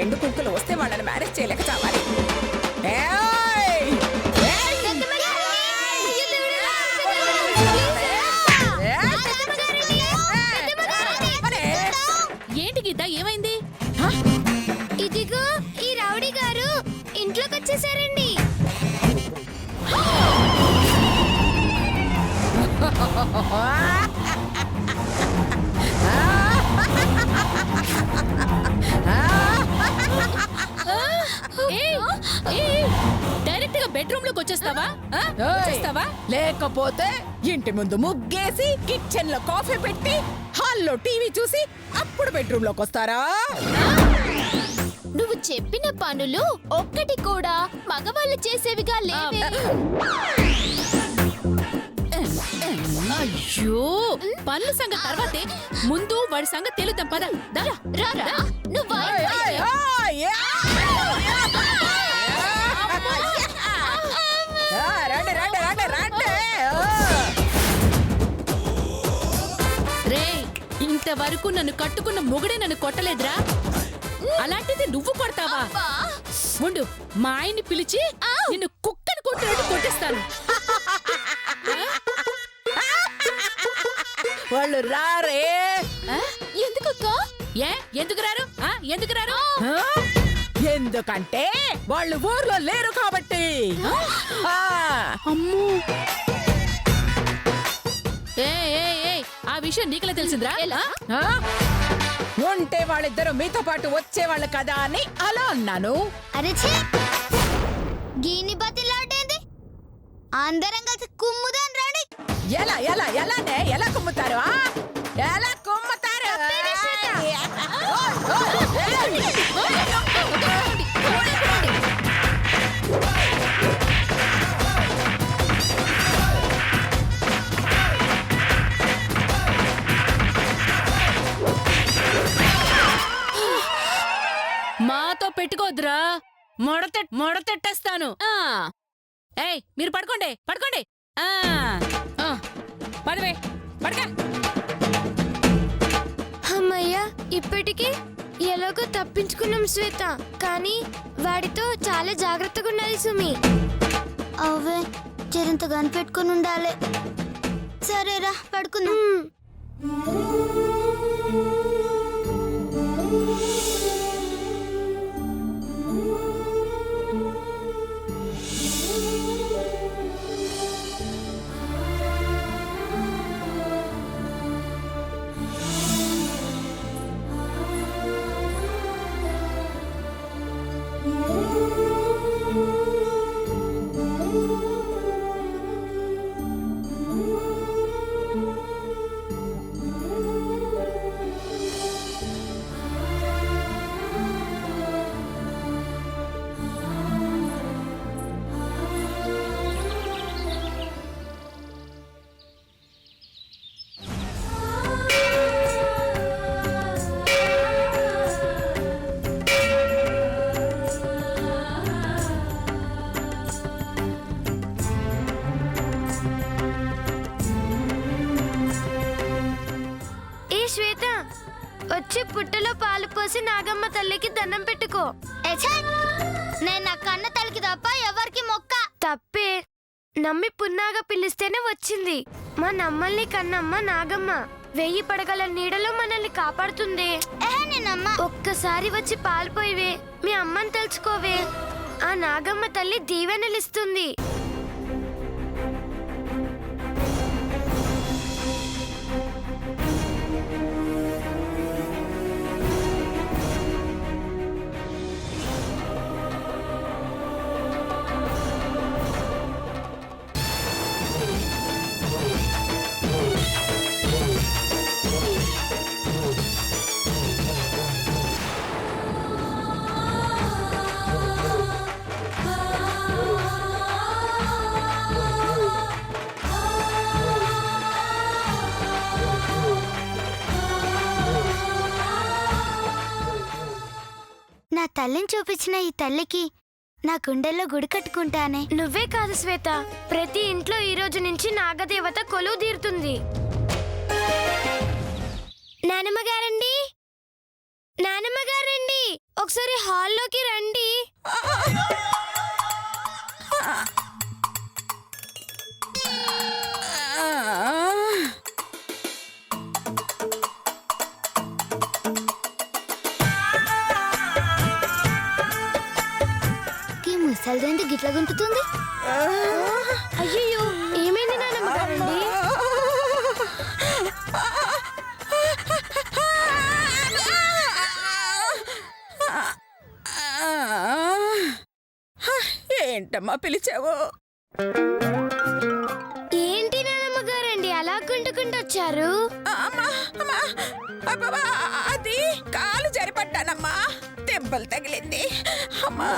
2 కుక్కలు వస్తే వాళ్ళని మేనేజ్ చేయలేక చావాలి. ఏంటి గీత, ఏమైంది? ఇదిగో ఈ రౌడీ గారు ఇంట్లోకి వచ్చేసారండి. డైరెక్ట్ గా బెడ్రూమ్ లోకి వచ్చేస్తావా? లేకపోతే ఇంటి ముందు ముగ్గేసి కిచెన్ లో కాఫీ పెట్టి హాల్లో టీవీ చూసి అప్పుడు బెడ్రూమ్ లోకి వస్తారా? నువ్వు చెప్పిన పనులు ఒక్కటి కూడా మగవాళ్ళు చేసేవిగా లేవే. అయ్యో, పనుల సంగతి తర్వాతే, ముందు వాడి సంగతి తెలుద్దాం పద. రారా నువ్వు రండి రండి రండి రండి. రే, ఇంతవరకు నన్ను కట్టుకున్న మొగుడే నన్ను కొట్టలేదురా, అలాంటిది నువ్వు కొడతావా? ముందు మా ఆయన్ని పిలిచి నిన్ను కుక్కను కొట్టినట్టు కొట్టిస్తాను. వాళ్ళు రారే. ఎందుకక్క? ఎందుకు రారు? ఎందుకు రారు? ఎందుకంటే వాళ్ళు ఊర్లో లేరు కాబట్టి. అమ్మో, ఆ విషయం నీకెలా తెలిసిందిరా? ఉంటే వాళ్ళిద్దరు మీతో పాటు వచ్చేవాళ్ళు కదా అని అలా అన్నాను. అరే గీని బతిలాడేంది? అందరం కలిసి కుమ్ముదాం రండి. ఎలా ఎలా ఎలానే ఎలా కుమ్ముతారు? ఎలా కుమ్ముతారు? మాతో పెట్టుకోద్దురా, మొడతెట్టేస్తాను. ఏయ్, మీరు పడుకోండి పడుకోండి. పదవే పడక. అమ్మయ్యా, ఇప్పటికీ ఎలాగో తప్పించుకున్నాం శ్వేత. కానీ వాడితో చాలా జాగ్రత్తగా ఉండాలి సుమి. అవే చెరింత కనిపెట్టుకుని ఉండాలి. సరేరా పడుకుందాం. వచ్చి పుట్టలో పాలు పోసి నాగమ్మ తల్లికి దండం పెట్టుకో. నేను నా కన్న తల్లికి తప్ప ఎవరికి మొక్క. తప్పే, నమ్మి పున్నాగా పిలిస్తేనే వచ్చింది. మా నమ్మల్ని కన్నమ్మ నాగమ్మ 1000 పడగల నీడలో మనల్ని కాపాడుతుంది. ఒక్కసారి వచ్చి పాలు పోయివే, మీ అమ్మని తెలుసుకోవే. ఆ నాగమ్మ తల్లి దీవెనలిస్తుంది. నా తల్లిని చూపించిన ఈ తల్లికి నా గుండెల్లో గుడి కట్టుకుంటానే. నువ్వే కాదు శ్వేత, ప్రతి ఇంట్లో ఈ రోజు నుంచి నాగదేవత కొలువు తీరుతుంది. నానమ్మ గారండి, నానమ్మ గారండి ఒకసారి హాల్లోకి రండి. ఈ ముసలిదేంటి గిట్ల గుంటుతుంది? అయ్యో ఏమైంది నానమ్మ గారండి? ఏంటమ్మా పిలిచావు? ఏంటి నానమ్మ గారండి అలా గుంటుకుంటొచ్చారు? అమ్మా అమ్మా అబ్బబ్బా, అది కాలు జరిపడ్డానమ్మా, దెబ్బలు తగిలింది అమ్మా.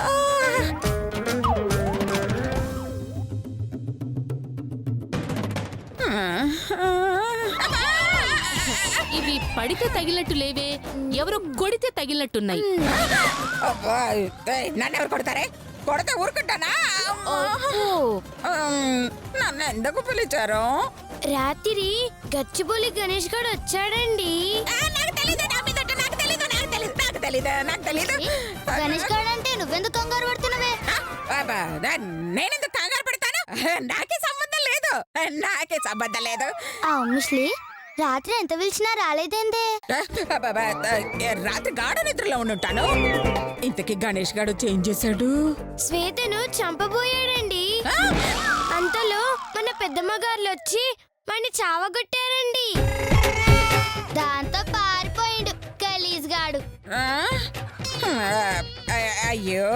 ఇవి పడితే తగిలినట్టు లేవే, ఎవరు కొడితే తగిలినట్టున్నాయి. అబ్బా, ఏయ్, నన్నెవరు కొడతారే? కొడితే ఊరుకుంటానా? నన్ను ఎందుకు పిలిచారు? రాత్రి గచ్చిబౌలి గణేష్ గారు వచ్చాడండి. గణేష్ గారు అంటే నువ్వెందుకు కంగారు పడుతున్నావే? నేనెందుకు కంగారు పడతాను? నాకే సంబంధం లేదు, నాకే సంబంధం లేదు. ముస్లి రాత్రి ఎంత పిలిచినా రాలేదేందే? రాత్రి గాఢ నిద్రలో ఉండుంటాను. ఇంతకీ గణేష్ గారు చేంజ్ చేశాడు. శ్వేతను చంపబోయాడండి. అంతలో మన పెద్దమ్మ గారు వచ్చి వాణ్ణి చావగొట్టారండి. దాంతో పారిపోయిండు గలీజ్ గాడు. అయ్యో,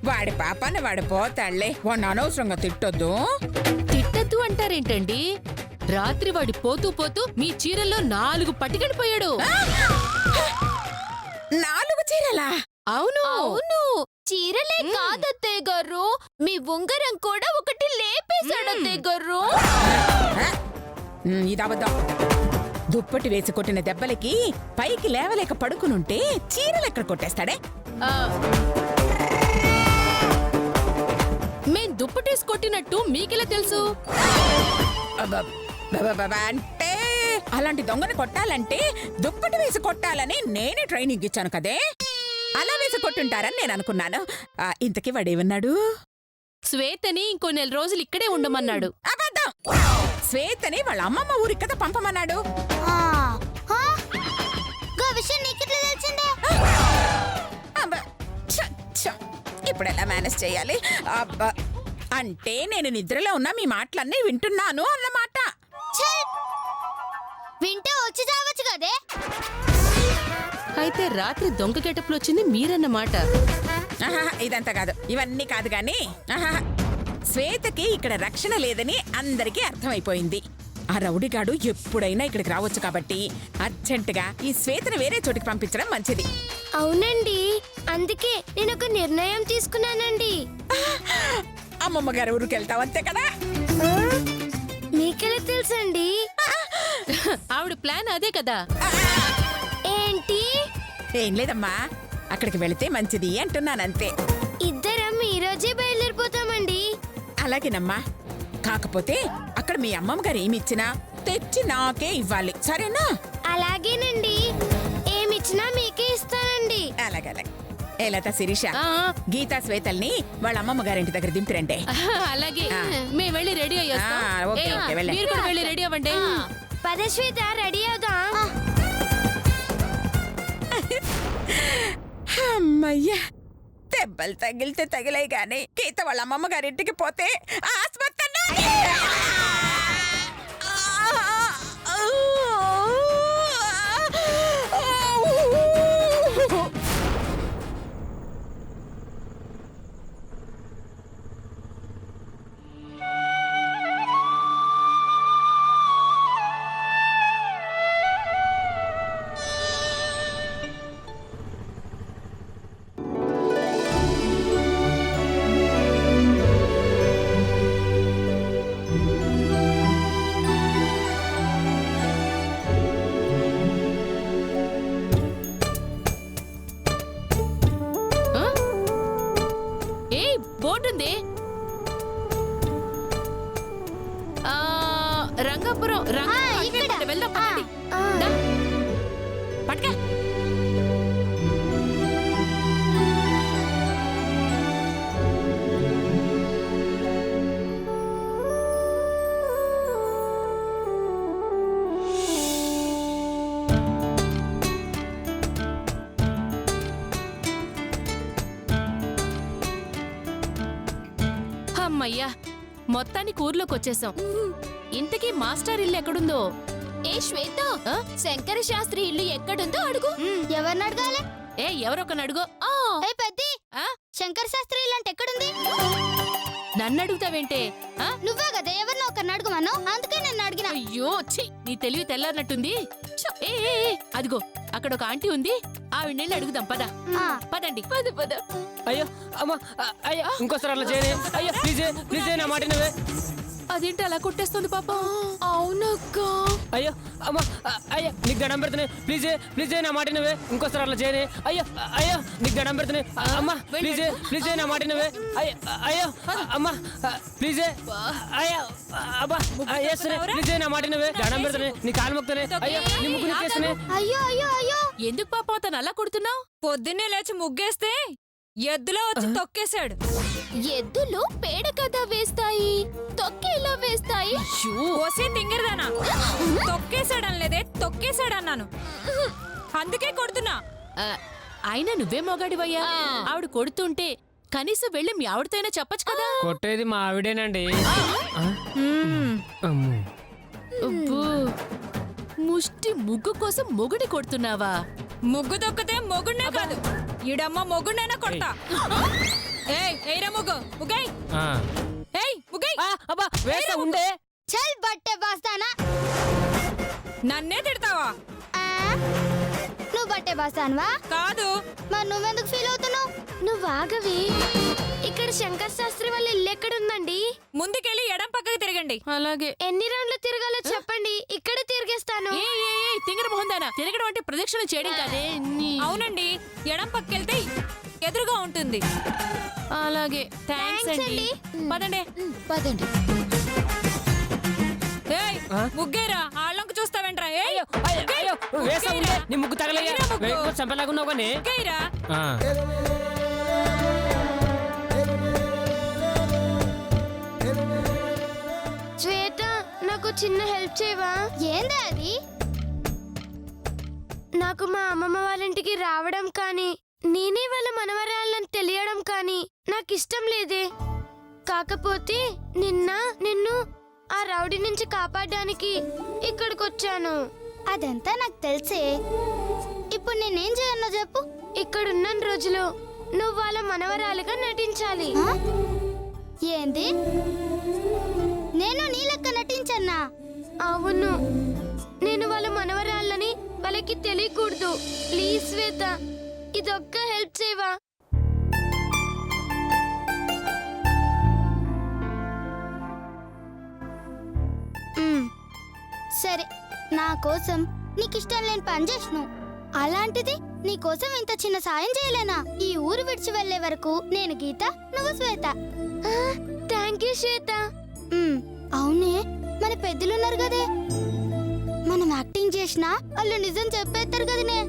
వాడి పాపాన్ని వాడి పోతాళ్లే, వాడిని అనవసరంగా తిట్టొద్దు. తిట్టద్దు అంటారేంటండి? రాత్రి వాడి పోతూ పోతూ మీ చీరల్లో 4 పట్టుకెళ్ళిపోయాడు. 4 చీరలా? అవును అవును, చీరలే కాదత్తయ్య గారు, మీ ఉంగరం కూడా ఒకటి లేపేశాడు అత్తయ్య గారు. ఇది అబద్ధం. దుప్పటి వేసి కొట్టిన దెబ్బలకి పైకి లేవలేక పడుకునుంటే చీరలు ఎక్కడ కొట్టేస్తాడే? మేం దుప్పటేసి కొట్టినట్టు మీకెలా తెలుసు? అంటే అలాంటి దొంగని కొట్టాలంటే దుప్పటి వేసి కొట్టాలని నేనే ట్రైనింగ్ ఇచ్చాను కదే. అలా వేసి కొట్టుంటారని నేను అనుకున్నాను. ఇంతకీ వాడేమన్నాడు? శ్వేతని ఇంకో 4 రోజులు ఇక్కడే ఉండమన్నాడు. అబద్ధం. శ్వేతని వాళ్ళ అమ్మమ్మ ఊరికి కదా పంపమన్నాడు. ఇప్పుడు ఎలా మేనేజ్ చేయాలి? అంటే నేను నిద్రలో ఉన్న మీ మాటలన్నీ వింటున్నాను అన్నమాట. వింటే వచ్చి చావచ్చు కదే. అయితే రాత్రి దొంగ గెటప్లో వచ్చింది మీరన్నమాట. ఇదంతా కాదు, ఇవన్నీ కాదు గాని, శ్వేతకి ఇక్కడ రక్షణ లేదని అందరికీ అర్థమైపోయింది. ఆ రౌడీగాడు ఎప్పుడైనా ఇక్కడికి రావచ్చు కాబట్టి అర్జెంటుగా ఈ శ్వేతను వేరే చోటికి పంపించడం మంచిది. అవునండి, అందుకే నేను ఒక నిర్ణయం తీసుకున్నానండి. అమ్మమ్మ గారి ఊరికి వెళ్తావు అంతే కదా? మీకెలా తెలుసండి? ఆవిడ ప్లాన్ అదే కదా. ఏంటి? ఏం లేదమ్మా, అక్కడికి వెళితే మంచిది అంటున్నానంతే. ఇద్దరం ఈ రోజే బయలుదేరిపోతామండి. అలాగేనమ్మా, కాకపోతే అక్కడ మీ అమ్మమ్మ గారు ఏమిచ్చినా తెచ్చి నాకే ఇవ్వాలి, సరేనా? అలాగేనండి, ఏమిచ్చినా మీకే ఇస్తానండి. అలాగే. ఏ లత, శిరీష, ఆ, గీతా, శ్వేతల్ని వాళ్ళ అమ్మమ్మ గారింటి దగ్గర దింపిరంటే. అలాగే. మేము వెళ్ళి రెడీ అయ్యేస్తాం. ఓకే, ఓకే, వెళ్ళండి. మీరు కూడా వెళ్ళి రెడీ అవ్వండి. పద శ్వేత, రెడీ అవుదాం. అమ్మయ్యా, దెబ్బలు తగిలితే తగిలాయి గాని గీత వాళ్ళ అమ్మమ్మ గారింటికి పోతే ఆస్పత్రి. బోర్డుంది. రంగాపురం. వెళ్దాం, పదండి. పట్టుక. అమ్మయ్యా మొత్తానికి ఊర్లోకి వచ్చేసాం. ఇంతకీ మాస్టర్ ఇల్లు ఎక్కడుందో? ఏ శ్వేత, శంకర శాస్త్రి ఇల్లు ఎక్కడుందో అడుగు. ఎవరిని అడగాలి? ఎవరొకని అడుగో. ఏ పెద్ది, శంకర్ శాస్త్రి ఇల్లు అంటే ఎక్కడుంది? నన్ను అడుగుతావేంటే? నువ్వే కదా ఎవరినో ఒకరిని అడగమను, అందుకే నేను అడిగినా. అయ్యో ఛీ, నీ తెలివి తెల్లారినట్టుంది. ఏ ఏ, ఏ, అదిగో అక్కడ ఒక ఆంటీ ఉంది, ఆవిడ అడుగుదాం పద. పదండి. పద పద. అయ్యో అమ్మా, అయ్యో ఇంకోసారి అట్లా చేయనే. అయ్యో ప్లీజ్ నా మాట వినవే. అదేంటి అలా కొట్టేస్తుంది పాపం? అవునక్క. అయ్యో అమ్మా, అయ్యో నీకు దండం పెడుతున్నాయి. ప్లీజ్ నా మాట వినవే. ఇంకోసారి అట్లా చేయనే. అయ్యో నీకు దండం పెడుతున్నాయి. అమ్మా ప్లీజ్ నా మాట వినవే. అయ్యో అమ్మా ప్లీజ్. అయ్యో అబ్బా ప్లీజ్ నా మాట వినవే. దండం పెడుతున్నాయి, నీ కాలు మొక్కుతానే. అయ్యో నీ ముగ్గు నిక్కేస్తున్నాయి. అయ్యో అయ్యో అయ్యో, ఎందుకు పాపం తను అలా కొడుతున్నావు? పొద్దున్నే లేచి ముగ్గేస్తే ఎద్దులో వచ్చి తొక్కేశాడు. ఎద్దులు పేడ కదా వేస్తాయి, తొక్కేలా వేస్తాయి. పోసే తింగరదానా, తొక్కేశాడనలేదే, తొక్కేశాడన్నాను. అందుకే కొడుతున్నా. అయినా నువ్వే మొగాడివయ్యా. ఆవిడ కొడుతుంటే కనీసం వెళ్ళి మీ ఆవిడతోనే చెప్పొచ్చు కదా. కొట్టేది మా ఆవిడేనండి. అమ్మో. అబ్బో, ముష్టి ముగ్గు కోసం మొగుడి కొడుతున్నావా? ముగ్గు తొక్కితే మొగుడినే కాదు, ఈడమ్మ మొగుడినైనా కొడతా. ఏయ్ ఏయ్రా ముగ్గు, ముగ్గై. ఏయ్ ముగ్గై. అబ్బా వేస్తా ఉండే. చల్ బట్టే బాస్తానా. నన్నే తిడతావా? నువ్వు బట్టే బాస్తానవా? కాదు. మరి నువ్వెందుకు ఫీల్ అవుతున్నావు? నువ్వు ఆగవి. ఇక్కడ శంకర్ శాస్త్రి వాళ్ళ ఇల్లు ఎక్కడుందండి? ముందుకెళ్ళి ఎడం పక్కకి తిరగండి. అలాగే. ఎన్ని రౌండ్లు తిరగాలో చెప్పండి, ఇక్కడే తిరిగేస్తాను. తింగర మొహందానా, తిరగడం అంటే ప్రదక్షిణ చేయడం కాదే. అవునండి, ఎడం పక్కెళ్తే ఎదురుగా ఉంటుంది. అలాగే, థ్యాంక్స్ అండి. పదండి. పదండి. ఏయ్ ముగ్గేరా, ఆళ్ళంకు చూస్తావేంట్రా? ఏయ్ అయ్యో వేస్తా ఉండే, నీ ముగ్గు తగలయ్యా. చంపలాగున్నావు కానీ. ముగ్గేరా. శ్వేత, నాకు చిన్న హెల్ప్ చేయవా? ఏందా అది? నాకు మా అమ్మమ్మ వాళ్ళ ఇంటికి రావడం కానీ నేనే వాళ్ళ మనవరాళ్ళని తెలియడం కానీ నాకు ఇష్టం లేదే. కాకపోతే నిన్ను ఆ రౌడీ నుంచి కాపాడడానికి ఇక్కడికి వచ్చాను. అదంతా నాకు తెలిసే. ఇప్పుడు నేనేం చేయను చెప్పు? ఇక్కడున్న రోజులు నువ్వు వాళ్ళ మనవరాలుగా నటించాలి. ఏంది? నేను నీ లెక్క నటించన్నా? అవును, నేను వాళ్ళ మనవరాళ్ళని వాళ్ళకి తెలియకూడదు. ప్లీజ్ శ్వేత, ఇదొక్క హెల్ప్ చేయవా? సరే, నా కోసం నీకిష్టం లేని పని చేసినావు. అలాంటిది నీకోసం ఇంత చిన్న సాయం చేయలేనా? ఈ ఊరు విడిచి వెళ్లే వరకు నేను గీత, నువ్వు శ్వేత. థ్యాంక్ యూ శ్వేత. అవునే, మన పెద్దలున్నారు కదే, మనం యాక్టింగ్ చేసినా వాళ్ళు నిజం చెప్పేస్తారు కదనే.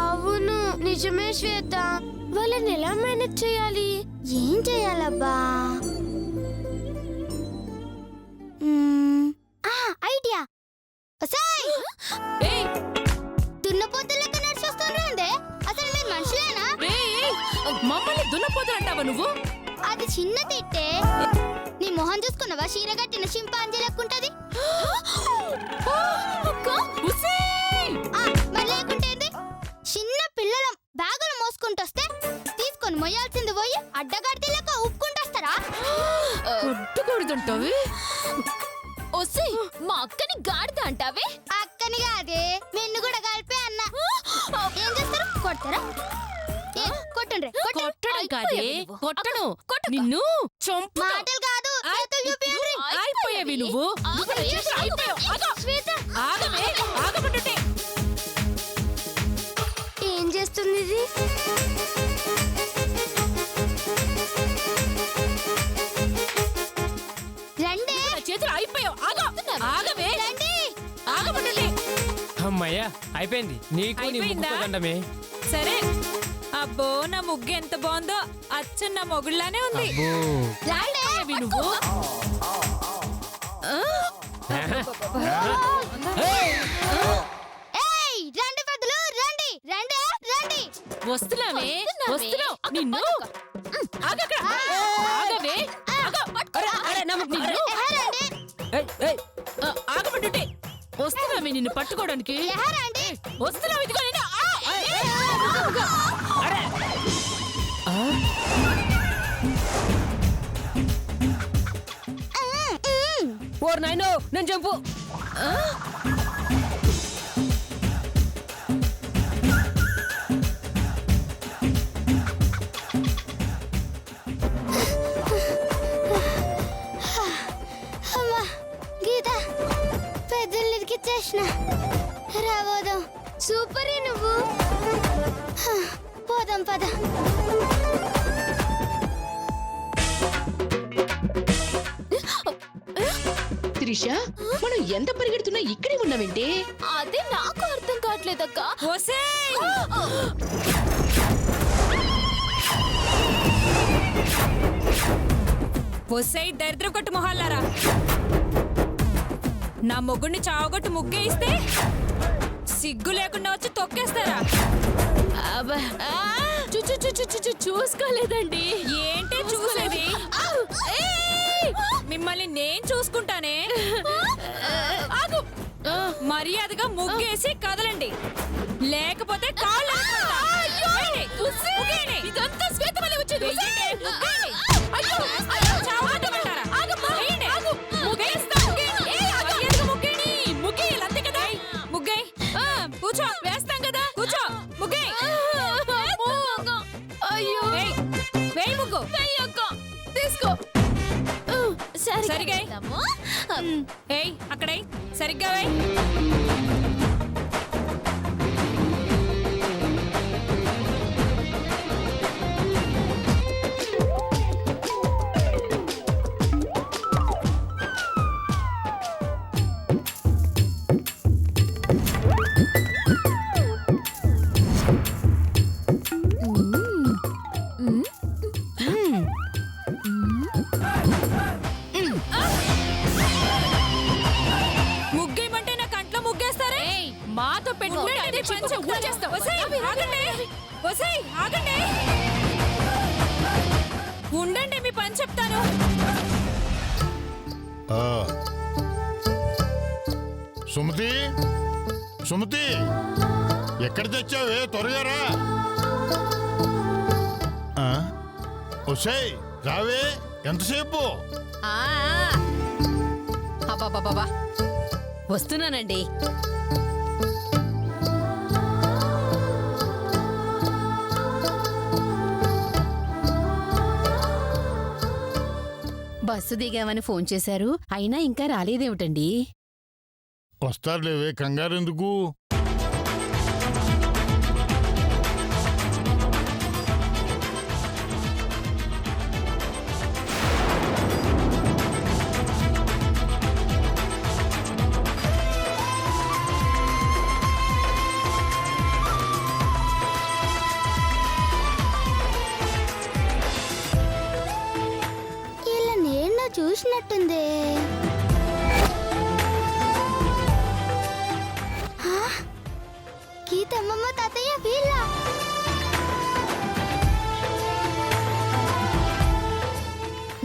అవును నిజమే శ్వేత. వాళ్ళని ఎలా మేనేజ్ చేయాలి? ఏం చేయాలబ్బా? ఐడియా. దున్నపోతు లెక్క నడిచొస్తుండే, అసలు మీరు మనుషులేనా? మమ్మల్ని దున్నపోతులు అంటావా నువ్వు? అది చిన్న తిట్టే. నీ మొహం చూసుకున్నావా? చీరగట్టిన చింపాంజీ లెక్కుంటది. మరి లేకుంటేంది? చిన్న పిల్లలం బ్యాగులు మోసుకుంటొస్తే తీసుకొని మొయ్యాల్సింది పోయి అడ్డగడితే లెక్క ఉప్పుకుంటొస్తారా? కొట్టుకూడదంటావి. ఒసే, మా అక్కని గాడిద అంటావే? అక్కని కాదే, నిన్ను కూడా కలిపే అన్న. ఏం చేస్తారు? కొడతారా? కొట్టండి. కొట్టడం కాదే, కొట్టను. నిన్ను చంపుతా. మాటలు కాదు, చేతులు చూపియండి. అయిపోయావి నువ్వు. శ్వేత, ఆగవే, ఆగమంటుంటే. ఏం చేస్తుంది ఇది? రండి. చేతులు అయిపోయావు. ఆగవే, ఆగమంటుంటే. అమ్మయ్యా అయిపోయింది. నీకు నీ అయిపోయిందా? ముగ్గు దండమే. సరే. అబ్బో, నా ముగ్గు ఎంత బాగుందో, అచ్చ నా మొగుళ్ళనే ఉంది. అయిపోయావి నువ్వు. ఏయ్, రండి పెద్దలు, రండి రండి రండి. వస్తున్నావే, వస్తున్నావు. నిన్ను ఆగవే. వస్తున్నావి నిన్ను పట్టుకోవడానికి ఎహరా అండి వస్తున్నావు ఇదిగో నిన్ను. ఓర్ నాయనో నేను చంపు. అమ్మా గీత పెద్దలు ఇరికిచ్చేసిన రాబోదాం సూపరే నువ్వు పోదాం పద త్రిష మనం ఎంత పరిగెడుతున్నా ఇక్కడే ఉన్నావేంటి? అదే నాకు అర్థం కావట్లేదక్క. ఒసేయ్ ఒసేయ్ దరిద్ర కొట్టు మొహాలారా, నా మొగుడిని చావగొట్టు ముగ్గే ఇస్తే సిగ్గు లేకుండా వచ్చి తొక్కేస్తారా? అబ్బా, చూసుకోలేదండి. ఏంటి చూసేది? మిమ్మల్ని నేను చూసుకుంటానే. ఆగు. మర్యాదగా ముగ్గేసి కదలండి, లేకపోతే కాళ్ళు అరుపుతా. వేయండి, ముగ్గేయండి. ఇదంతా శ్వేత వల్ల వచ్చేది. వెయ్యండి, ముగ్గేయండి. చావగొట్టమంటారా? వేయండి. ముగ్గేస్తా, ముగ్గేయండి. మర్యాదగా ముగ్గేయండి. ముగ్గేయాలి అంతే కదా. ముగ్గేయ్. కూర్చో, వేస్తాం కదా. కూర్చో, ముగ్గేయ్. అయ్యో వేయ్, వేయ్ ముగ్గు. తీసుకో. సరిగా ఏయ్, అక్కడై సరిగ్గా వేయ్. ముగ్గేయమంటే నా కంట్లో ముగ్గేస్తారే. మాతో పెట్టుకుంటే ఉండండి, అదే పంచ చెప్పు, ఊడ్చేస్తాం. ఒసేయ్, ఆగండి. ఒసేయ్, ఆగండి. ఉండండి, మీ పని చెప్తాను. ఆ. సుమతి సుమతి ఎక్కడ తెచ్చావే త్వరగా రా. ఒసేయ్ రావే, ఎంతసేపు? అబ్బాబాబా వస్తున్నానండి. బస్సు దిగామని ఫోన్ చేశారు, అయినా ఇంకా రాలేదేమిటండి? వస్తారులేవే, కంగారు ఎందుకు? ఇలా నేను చూసినట్టుంది. గీతమ్మమ్మ తాతయ్య వీళ్ళ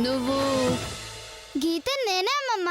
నువ్వు గీత నేనే అమ్మమ్మ.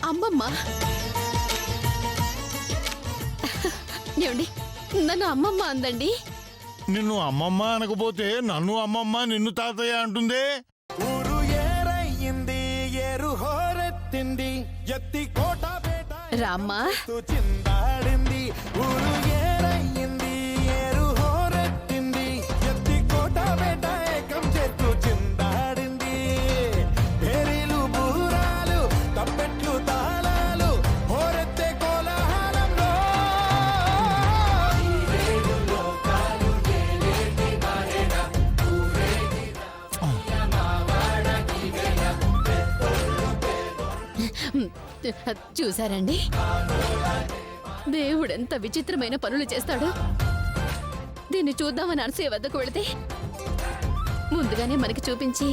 అమ్మమ్మ. ఏమండి, నన్ను అమ్మమ్మ అందండి. నిన్ను అమ్మమ్మ అనకపోతే నన్ను అమ్మమ్మ నిన్ను తాతయ్య అంటుందే. ఊరు ఏరయ్యింది, ఏరు హోరెత్తింది, ఎత్తి కోట పేట రామ్మా. చిందాడింది. ఊరు ఏరయ్యింది, ఏరు హోరెత్తింది, ఎత్తి కోట పేట ఏకం చేస్తూ చిందాడింది. పేరీలు బూరాలు, తప్పెట్లు తాళాలు, హోరెత్తే కోలాహలంలో చూసారండి దేవుడెంత విచిత్రమైన పనులు చేస్తాడు. దీన్ని చూద్దామని అనసూయ వద్దకు వెళితే ముందుగానే మనకి చూపించి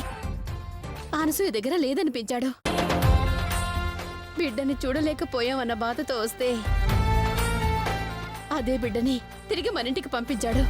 అనసూయ దగ్గర లేదనిపించాడు. బిడ్డని చూడలేకపోయామన్న బాధతో వస్తే అదే బిడ్డని తిరిగి మన ఇంటికి పంపించాడు.